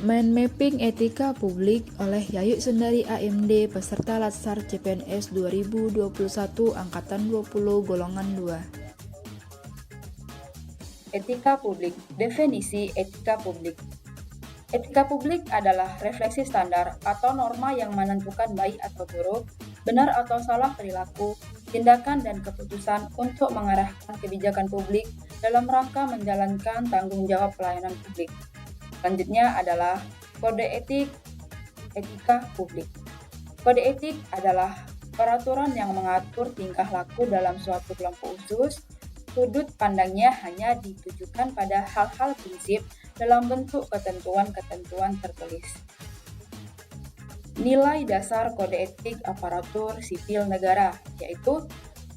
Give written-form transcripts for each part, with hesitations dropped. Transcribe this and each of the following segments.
Mind Mapping Etika Publik oleh Yayu Sundari AMD peserta Latsar CPNS 2021 Angkatan 20 Golongan 2. Etika publik. Definisi etika publik. Etika publik adalah refleksi standar atau norma yang menentukan baik atau buruk, benar atau salah perilaku, tindakan dan keputusan untuk mengarahkan kebijakan publik dalam rangka menjalankan tanggung jawab pelayanan publik. Selanjutnya adalah kode etik etika publik. Kode etik adalah peraturan yang mengatur tingkah laku dalam suatu kelompok khusus. Sudut pandangnya hanya ditujukan pada hal-hal prinsip dalam bentuk ketentuan-ketentuan tertulis. Nilai dasar kode etik aparatur sipil negara, yaitu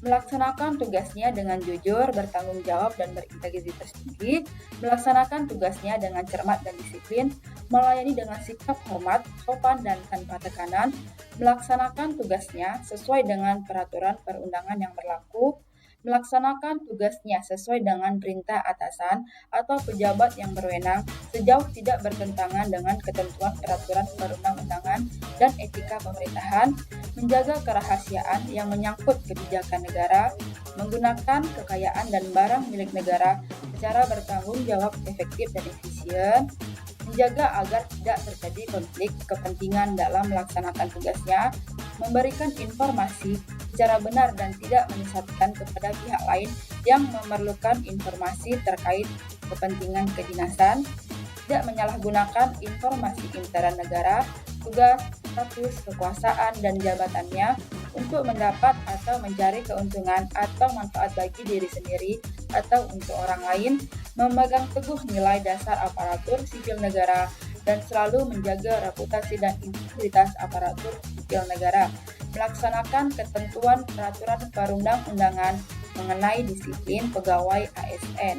melaksanakan tugasnya dengan jujur, bertanggung jawab, dan berintegritas tinggi, melaksanakan tugasnya dengan cermat dan disiplin, melayani dengan sikap hormat, sopan, dan tanpa tekanan, melaksanakan tugasnya sesuai dengan peraturan perundangan yang berlaku, melaksanakan tugasnya sesuai dengan perintah atasan atau pejabat yang berwenang sejauh tidak bertentangan dengan ketentuan peraturan perundang-undangan dan etika pemerintahan, menjaga kerahasiaan yang menyangkut kebijakan negara, menggunakan kekayaan dan barang milik negara secara bertanggung jawab, efektif, dan efisien, menjaga agar tidak terjadi konflik kepentingan dalam melaksanakan tugasnya, memberikan informasi secara benar dan tidak menyesatkan kepada pihak lain yang memerlukan informasi terkait kepentingan kedinasan, tidak menyalahgunakan informasi intern negara, tugas, status, kekuasaan, dan jabatannya untuk mendapat atau mencari keuntungan atau manfaat bagi diri sendiri atau untuk orang lain, memegang teguh nilai dasar aparatur sipil negara, dan selalu menjaga reputasi dan integritas aparatur sipil negara, melaksanakan ketentuan peraturan perundang-undangan mengenai disiplin pegawai ASN.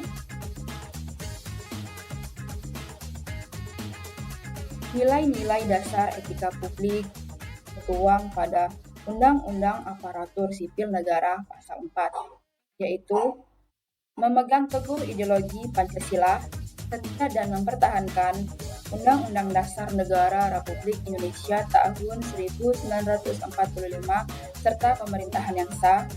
Nilai-nilai dasar etika publik tertuang pada Undang-Undang Aparatur Sipil Negara Pasal 4, yaitu memegang teguh ideologi Pancasila, setia dan mempertahankan Undang-Undang Dasar Negara Republik Indonesia tahun 1945 serta pemerintahan yang sah,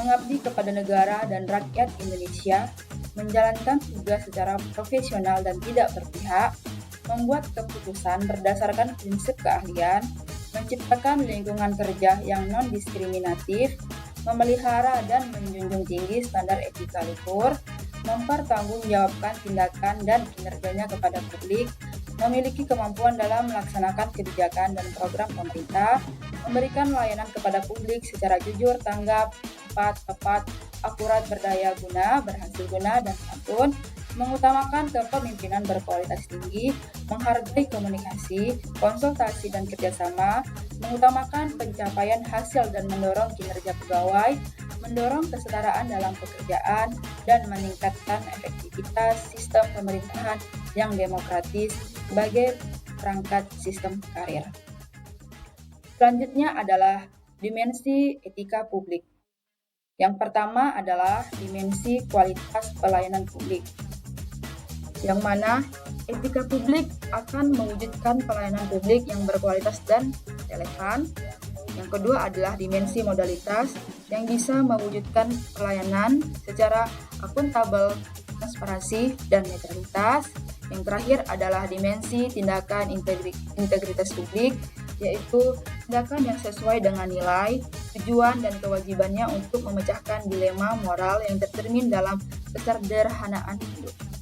mengabdi kepada negara dan rakyat Indonesia, menjalankan tugas secara profesional dan tidak berpihak, membuat keputusan berdasarkan prinsip keahlian, menciptakan lingkungan kerja yang non-diskriminatif, memelihara dan menjunjung tinggi standar etika luhur, mempertanggungjawabkan tindakan dan kinerjanya kepada publik, memiliki kemampuan dalam melaksanakan kebijakan dan program pemerintah, memberikan layanan kepada publik secara jujur, tanggap, tepat, akurat, berdaya guna, berhasil guna, dan santun, mengutamakan kepemimpinan berkualitas tinggi, menghargai komunikasi, konsultasi, dan kerjasama, mengutamakan pencapaian hasil dan mendorong kinerja pegawai, mendorong kesetaraan dalam pekerjaan, dan meningkatkan efektivitas sistem pemerintahan yang demokratis sebagai perangkat sistem karir. Selanjutnya adalah dimensi etika publik. Yang pertama adalah dimensi kualitas pelayanan publik, yang mana etika publik akan mewujudkan pelayanan publik yang berkualitas dan relevan. Yang kedua adalah dimensi modalitas yang bisa mewujudkan pelayanan secara akuntabel, transparansi, dan netralitas. Yang terakhir adalah dimensi tindakan integritas publik, yaitu tindakan yang sesuai dengan nilai, tujuan, dan kewajibannya untuk memecahkan dilema moral yang tercermin dalam kesederhanaan hidup.